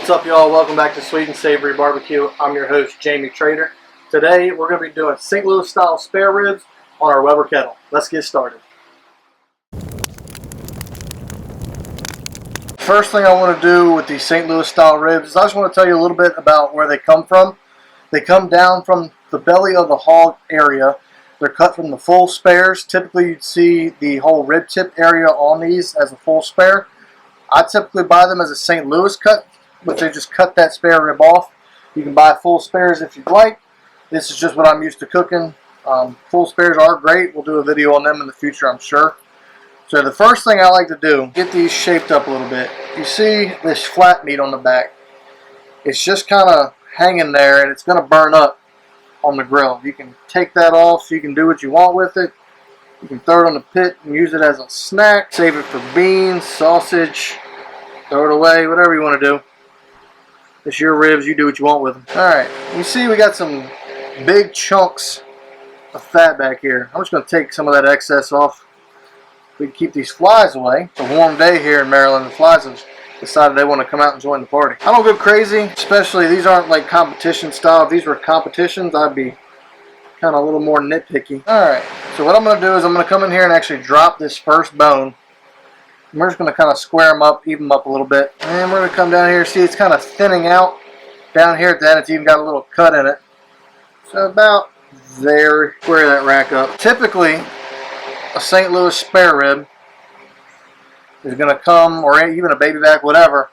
What's up, y'all? Welcome back to Sweet and Savory Barbecue. I'm your host, Jamie Trader. Today, we're going to be doing St. Louis style spare ribs on our Weber Kettle. Let's get started. First thing I want to do with these St. Louis style ribs is I just want to tell you a little bit about where they come from. They come down from the belly of the hog area. They're cut from the full spares. Typically, you'd see the whole rib tip area on these as a full spare. I typically buy them as a St. Louis cut, but they just cut that spare rib off. You can buy full spares if you'd like. This is just what I'm used to cooking. Full spares are great. We'll do a video on them in the future, I'm sure. So the first thing I like to do, get these shaped up a little bit. You see this flat meat on the back. It's just kind of hanging there and it's going to burn up on the grill. You can take that off. You can do what you want with it. You can throw it on the pit and use it as a snack. Save it for beans, sausage, throw it away, whatever you want to do. It's your ribs. You do what you want with them. Alright, you see we got some big chunks of fat back here. I'm just going to take some of that excess off. We can keep these flies away. It's a warm day here in Maryland. The flies have decided they want to come out and join the party. I don't go crazy, especially these aren't like competition style. If these were competitions, I'd be kind of a little more nitpicky. Alright, so what I'm going to do is I'm going to come in here and actually drop this first bone. And we're just going to kind of square them up, even them up a little bit. And we're going to come down here. See, it's kind of thinning out. Down here at the end, it's even got a little cut in it. So about there, square that rack up. Typically, a St. Louis spare rib is going to come, or even a baby back, whatever,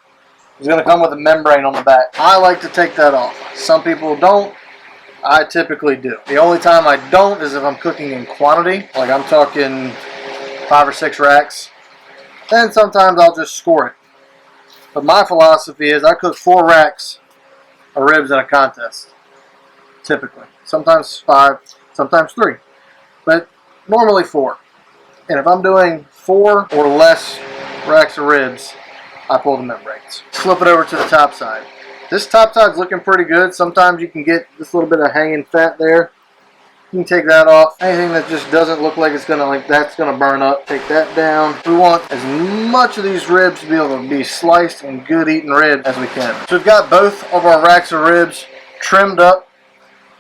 is going to come with a membrane on the back. I like to take that off. Some people don't. I typically do. The only time I don't is if I'm cooking in quantity, like I'm talking 5 or 6 racks. Then sometimes I'll just score it. But my philosophy is I cook 4 racks of ribs in a contest. Typically. Sometimes 5, sometimes 3. But normally 4. And if I'm doing 4 or less racks of ribs, I pull the membranes. Flip it over to the top side. This top side's looking pretty good. Sometimes you can get this little bit of hanging fat there. You can take that off. Anything that just doesn't look like it's gonna that's gonna burn up, take that down. We want as much of these ribs to be able to be sliced and good eating ribs as we can. So we've got both of our racks of ribs trimmed up.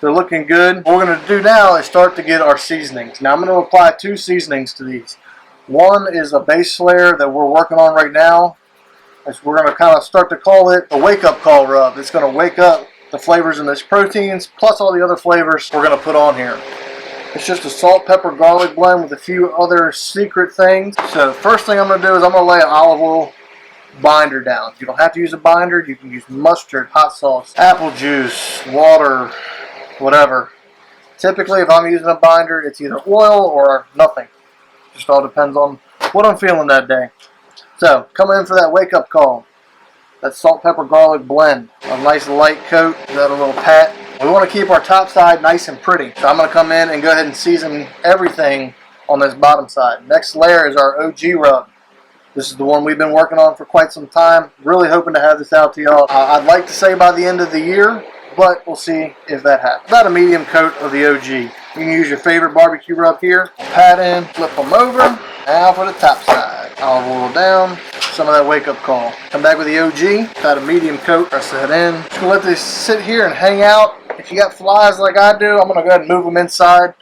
They're looking good. What we're going to do now is start to get our seasonings. Now I'm going to apply 2 seasonings to these. One is a base layer that we're working on right now. We're going to kind of start to call it a wake-up call rub. It's going to wake up the flavors in this proteins plus all the other flavors we're going to put on here. It's just a salt, pepper, garlic blend with a few other secret things. So first thing I'm going to do is I'm going to lay an olive oil binder down. You don't have to use a binder. You can use mustard, hot sauce, apple juice, water, whatever. Typically, if I'm using a binder, it's either oil or nothing. Just all depends on what I'm feeling that day. So, coming in for that wake-up call. That salt, pepper, garlic blend. A nice light coat, got a little pat. We want to keep our top side nice and pretty. So I'm going to come in and go ahead and season everything on this bottom side. Next layer is our OG rub. This is the one we've been working on for quite some time. Really hoping to have this out to y'all. I'd like to say by the end of the year, but we'll see if that happens. About a medium coat of the OG. You can use your favorite barbecue rub here. Pat in, flip them over. Now for the top side. Olive oil down. Some of that wake-up call. Come back with the OG. About a medium coat. Press that in. Just gonna let this sit here and hang out. If you got flies like I do, I'm gonna go ahead and move them inside.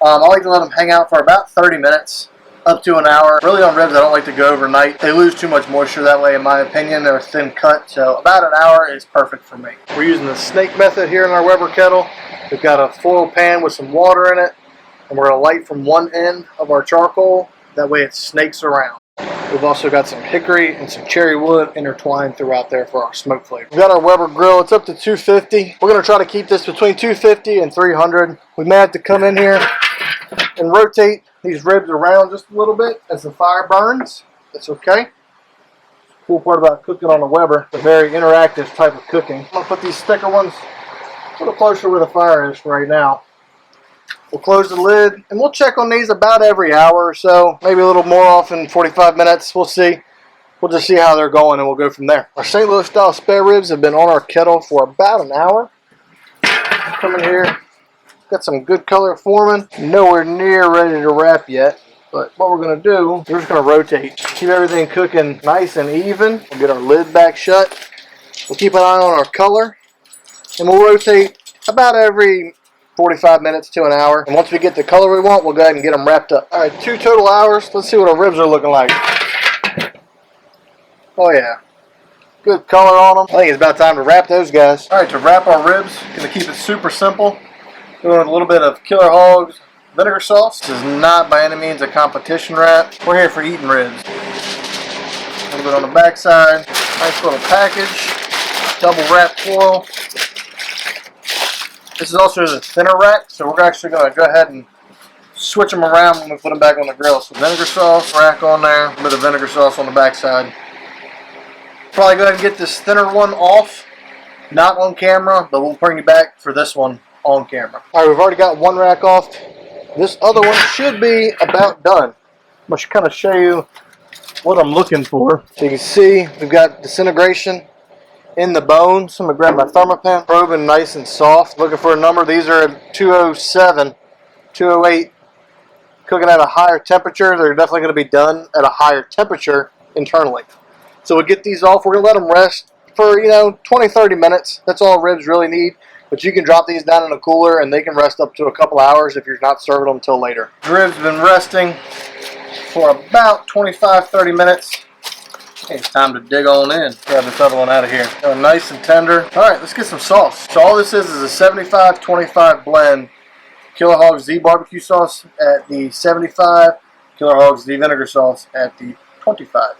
I like to let them hang out for about 30 minutes. Up to an hour. Really on ribs, I don't like to go overnight. They lose too much moisture that way, in my opinion. They're a thin cut, so about an hour is perfect for me. We're using the snake method here in our Weber kettle. We've got a foil pan with some water in it, and we're going to light from one end of our charcoal. That way it snakes around. We've also got some hickory and some cherry wood intertwined throughout there for our smoke flavor. We've got our Weber grill. It's up to 250. We're going to try to keep this between 250 and 300. We may have to come in here and rotate these ribs around just a little bit as the fire burns. That's okay. The cool part about cooking on a Weber, it's a very interactive type of cooking. I'm going to put these thicker ones a little closer where the fire is right now. We'll close the lid and we'll check on these about every hour or so. Maybe a little more often, 45 minutes. We'll see. We'll just see how they're going and we'll go from there. Our St. Louis style spare ribs have been on our kettle for about an hour. Come in here. Got some good color forming. Nowhere near ready to wrap yet. But what we're going to do, we're just going to rotate. Keep everything cooking nice and even. We'll get our lid back shut. We'll keep an eye on our color, and we'll rotate about every 45 minutes to an hour. And once we get the color we want, we'll go ahead and get them wrapped up. All right, 2 total hours. Let's see what our ribs are looking like. Oh yeah, good color on them. I think it's about time to wrap those guys. All right, to wrap our ribs, gonna keep it super simple. Doing a little bit of Killer Hogs vinegar sauce. This is not by any means a competition wrap. We're here for eating ribs. A little bit on the back side. Nice little package. Double wrapped foil. This is also the thinner rack, so we're actually going to go ahead and switch them around when we put them back on the grill. So vinegar sauce rack on there, a bit of vinegar sauce on the back side. Probably go ahead and get this thinner one off, not on camera, but we'll bring you back for this one on camera. All right, we've already got one rack off. This other one should be about done. I'm going to kind of show you what I'm looking for. So you can see we've got disintegration in the bones. I'm going to grab my thermopan, probing nice and soft. Looking for a number. These are at 207, 208. Cooking at a higher temperature. They're definitely going to be done at a higher temperature internally. So we'll get these off. We're going to let them rest for, 20-30 minutes. That's all ribs really need. But you can drop these down in a cooler and they can rest up to a couple hours if you're not serving them until later. The ribs have been resting for about 25-30 minutes. It's time to dig on in. Grab this other one out of here. Nice and tender. Alright, let's get some sauce. So all this is a 75-25 blend. Killer Hogs the BBQ sauce at the 75. Killer Hogs the vinegar sauce at the 25.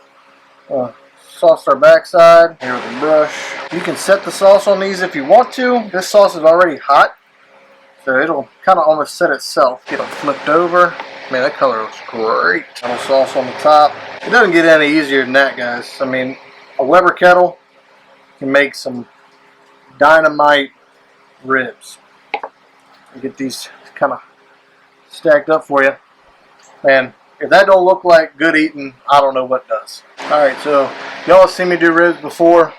Sauce our backside. Here with a brush. You can set the sauce on these if you want to. This sauce is already hot, so it'll kind of almost set itself. Get them flipped over. Man, that color looks great. Little sauce on the top. It doesn't get any easier than that, guys. I mean, a Weber Kettle can make some dynamite ribs. You get these kind of stacked up for you. Man, if that don't look like good eating, I don't know what does. Alright, so y'all have seen me do ribs before.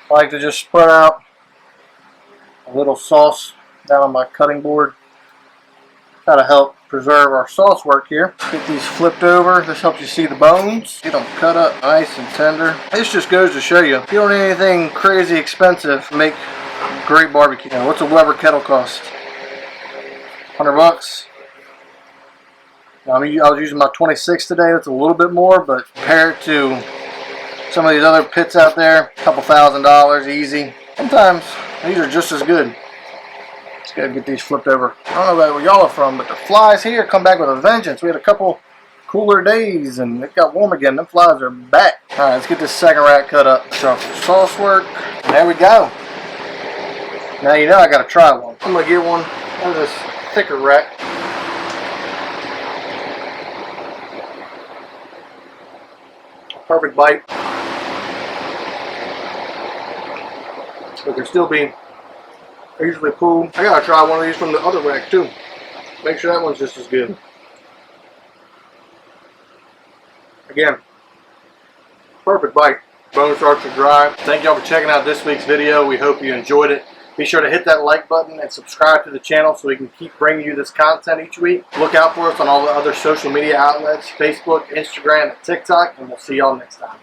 I like to just spread out a little sauce down on my cutting board. Kind of help preserve our sauce work here. Get these flipped over. This helps you see the bones. Get them cut up nice and tender. This just goes to show you, if you don't need anything crazy expensive, make great barbecue. Now, what's a Weber Kettle cost? 100 bucks. I mean, I was using my 26 today. That's a little bit more, but compared to some of these other pits out there, a couple $1,000 easy. Sometimes these are just as good. Let's go get these flipped over. I don't know about where y'all are from, but the flies here come back with a vengeance. We had a couple cooler days and it got warm again. Them flies are back. Alright, let's get this second rack cut up. Show off the sauce work. And there we go. Now you know I gotta try one. I'm gonna get one of this thicker rack. Perfect bite. But they're still being usually pulled. I gotta try one of these from the other rack too. Make sure that one's just as good. Again, perfect bite. Bone starts to dry. Thank y'all for checking out this week's video. We hope you enjoyed it. Be sure to hit that like button and subscribe to the channel so we can keep bringing you this content each week. Look out for us on all the other social media outlets, Facebook, Instagram, and TikTok, and we'll see y'all next time.